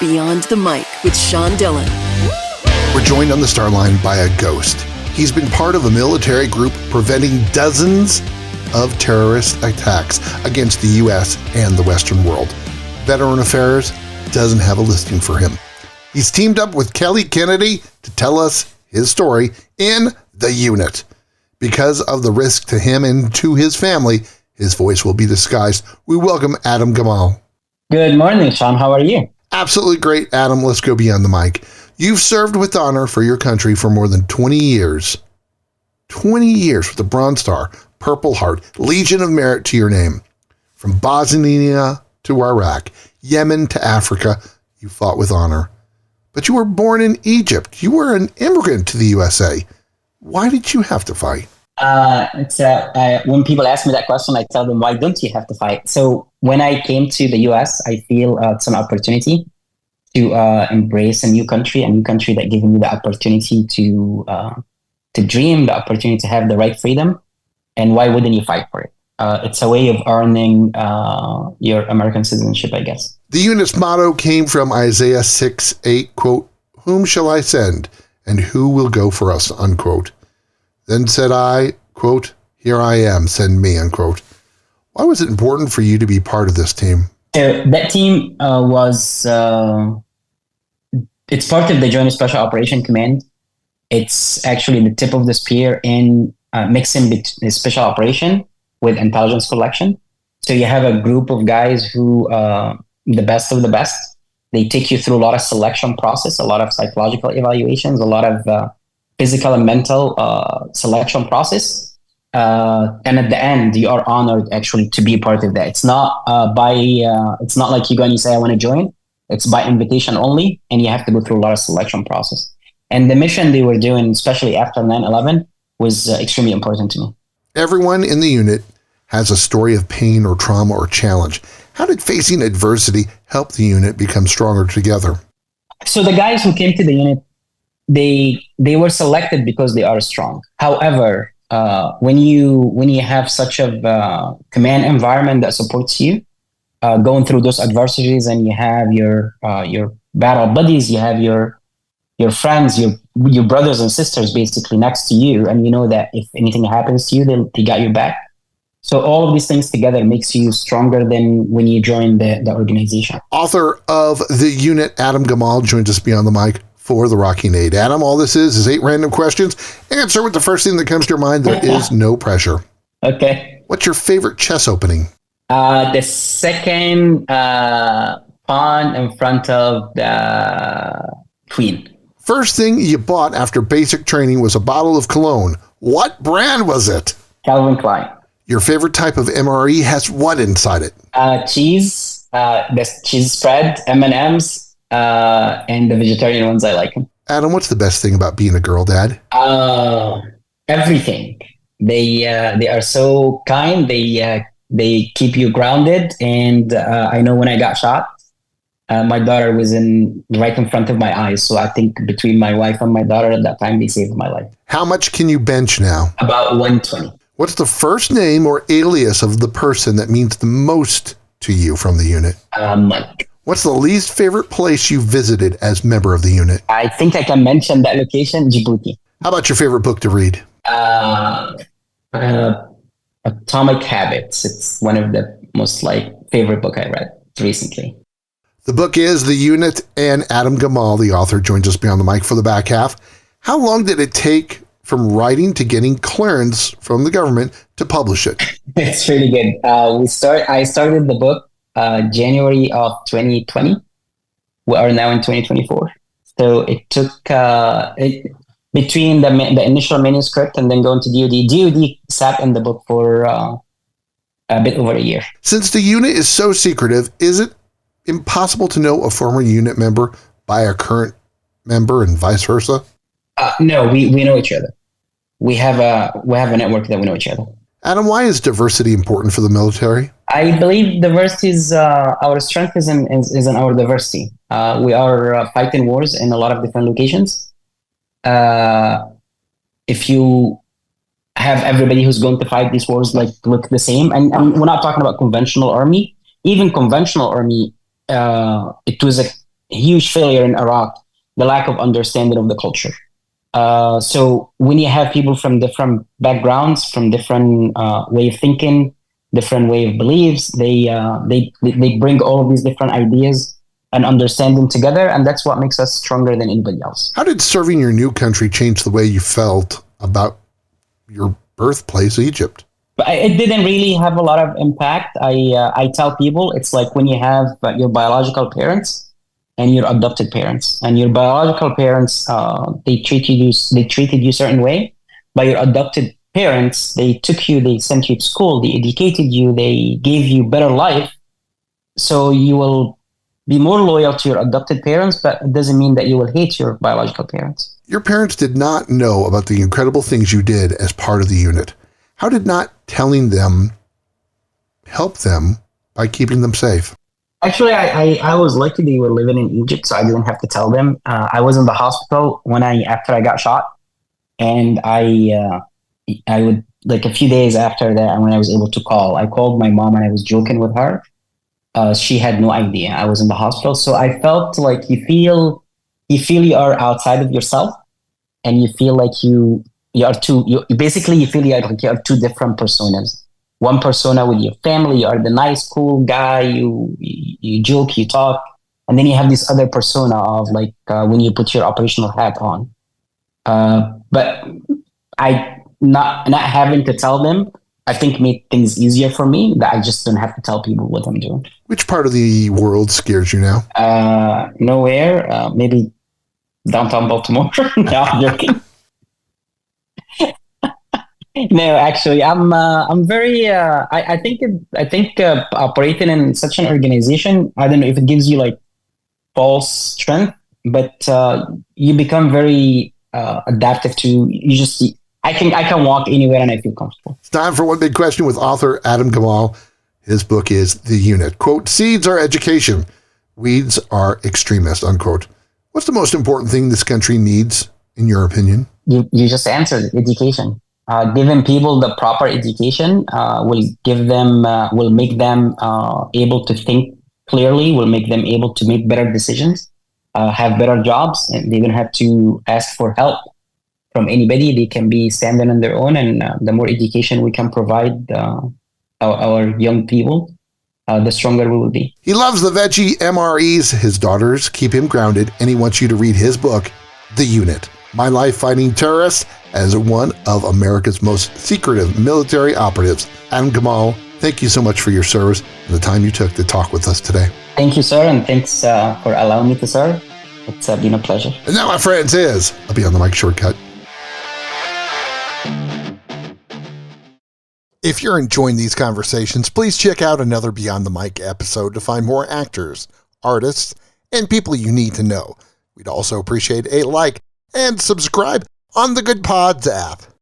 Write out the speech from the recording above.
Beyond the Mic with Sean Dillon. We're joined on the Starline by a ghost. He's been part of a military group preventing dozens of terrorist attacks against the U.S. and the Western world. Veteran Affairs doesn't have a listing for him. He's teamed up with Kelly Kennedy to tell us his story in The Unit. Because of the risk to him and to his family, his voice will be disguised. We welcome Adam Gamal. Good morning, Sean. How are you? Absolutely great, Adam. Let's go beyond the mic. You've served with honor for your country for more than 20 years. 20 years with the Bronze Star, Purple Heart, Legion of Merit to your name. From Bosnia to Iraq, Yemen to Africa, you fought with honor. But you were born in Egypt. You were an immigrant to the USA. Why did you have to fight? When people ask me that question, I tell them, why don't you have to fight? So when I came to the US, I feel it's an opportunity to embrace a new country that gives me the opportunity to dream, the opportunity to have the right freedom. And why wouldn't you fight for it? It's a way of earning your American citizenship, I guess. The unit's motto came from Isaiah 6:8, quote, "Whom shall I send, and who will go for us," unquote. Then said I, quote, "Here I am, send me," unquote. Why was it important for you to be part of this team? So that team it's part of the Joint Special Operation Command. It's actually the tip of the spear in mixing special operation with intelligence collection. So you have a group of guys who, the best of the best, they take you through a lot of selection process, a lot of psychological evaluations, a lot of physical and mental selection process. And at the end, you are honored actually to be a part of that. It's not it's not like you go and you say, I want to join. It's by invitation only, and you have to go through a lot of selection process. And the mission they were doing, especially after 9/11, was extremely important to me. Everyone in the unit has a story of pain or trauma or challenge. How did facing adversity help the unit become stronger together? So the guys who came to the unit, they were selected because they are strong. However, when you have such a command environment that supports you, going through those adversities, and you have your battle buddies, you have your friends, your brothers and sisters basically next to you, and you know that if anything happens to you, they got your back. So all of these things together makes you stronger than when you join the organization. Author of The Unit, Adam Gamal, joins us beyond the mic for the Rocky Nade. Adam, all this is 8 random questions. Answer with the first thing that comes to your mind. There is no pressure. Okay. What's your favorite chess opening? The second pawn in front of the queen. First thing you bought after basic training was a bottle of cologne. What brand was it? Calvin Klein. Your favorite type of MRE has what inside it? Cheese, the cheese spread, M&Ms, and the vegetarian ones I like. Adam, what's the best thing about being a girl dad? Everything. They are so kind. They keep you grounded. And I know when I got shot, my daughter was right in front of my eyes. So I think between my wife and my daughter at that time, they saved my life. How much can you bench now? About 120. What's the first name or alias of the person that means the most to you from the unit? Mike. What's the least favorite place you visited as member of the unit? I think I can mention that location, Djibouti. How about your favorite book to read? Atomic Habits. It's one of the most favorite book I read recently. The book is The Unit, and Adam Gamal, the author, joins us beyond the mic for the back half. How long did it take from writing to getting clearance from the government to publish it? It's really good. I started the book January of 2020. We are now in 2024. So it took between the initial manuscript and then going to DoD. DoD sat in the book for a bit over a year. Since the unit is so secretive, is it impossible to know a former unit member by a current member and vice versa? No, we know each other. We have a network that we know each other. Adam, why is diversity important for the military? I believe diversity is our strength is in our diversity. We are fighting wars in a lot of different locations. If you have everybody who's going to fight these wars look the same, and we're not talking about conventional army. Even conventional army, it was huge failure in Iraq, the lack of understanding of the culture. So when you have people from different backgrounds, from different way of thinking, different way of beliefs, they bring all of these different ideas and understand them together, and that's what makes us stronger than anybody else. How did serving your new country change the way you felt about your birthplace, Egypt? But it didn't really have a lot of impact. I tell people it's like when you have your biological parents and your adopted parents, and your biological parents they treated you a certain way, but your adopted parents, they took you, they sent you to school, they educated you, they gave you better life, so you will be more loyal to your adopted parents, but it doesn't mean that you will hate your biological parents. Your parents did not know about the incredible things you did as part of the unit. How did not telling them help them by keeping them safe? Actually, I was lucky they were living in Egypt, so I didn't have to tell them. I was in the hospital after I got shot, and I would, like, a few days after that, when I was able to call, I called my mom and I was joking with her. She had no idea I was in the hospital, so I felt like you are outside of yourself, and you feel like you are two. You basically you feel like you are two different personas. One persona with your family, you are the nice, cool guy. You joke, you talk, and then you have this other persona of like when you put your operational hat on. But I not having to tell them, I think made things easier for me, that I just don't have to tell people what I'm doing. Which part of the world scares you now? Nowhere. Maybe downtown Baltimore. No, I'm joking. No, actually, I'm very. I think operating in such an organization, I don't know if it gives you like false strength, but you become very adaptive to. You just. I can walk anywhere and I feel comfortable. It's time for One Big Question with author Adam Gamal. His book is The Unit. Quote, seeds are education. Weeds are extremists, unquote. What's the most important thing this country needs, in your opinion? You just answered it, education. Giving people the proper education will make them able to think clearly, will make them able to make better decisions, have better jobs, and they don't have to ask for help from anybody. They can be standing on their own, and the more education we can provide our young people, the stronger we will be. He loves the veggie MREs. His daughters keep him grounded, and he wants you to read his book, The Unit, My Life Fighting Terrorists as one of America's most secretive military operatives. Adam Gamal, thank you so much for your service and the time you took to talk with us today. Thank you, sir, and thanks for allowing me to serve. It's been a pleasure. And that, my friends, is a Beyond the Mic shortcut. If you're enjoying these conversations, please check out another Beyond the Mic episode to find more actors, artists, and people you need to know. We'd also appreciate a like and subscribe on the Good Pods app.